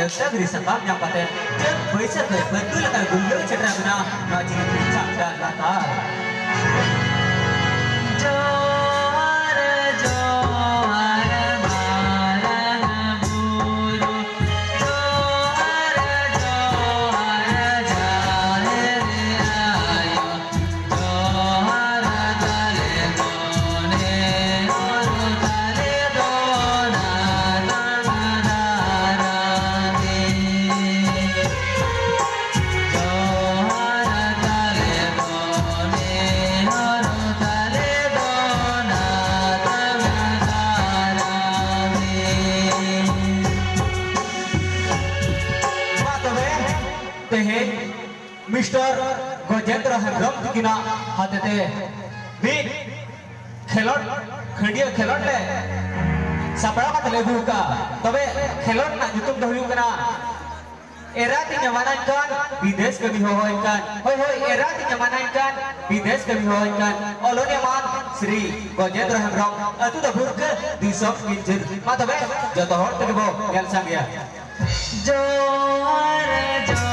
Delta beri sekap yang paten Jeng bisa ke betul akan guyur cedera guna Rajin bincang dan latar Mister Gojendra Hendram tikina hatete bi khelon khandia khelon le sapra kat lebu ka tobe khelon na jutum dohiu kana era ti nyamanan kan bidesh kami hoin kan hoi hoi era ti nyamanan kan bidesh kami hoin kan olone man Sri Gojendra Hendram atu da burke disok kinjir ma tobe joto hor tebo yal sang ya Johar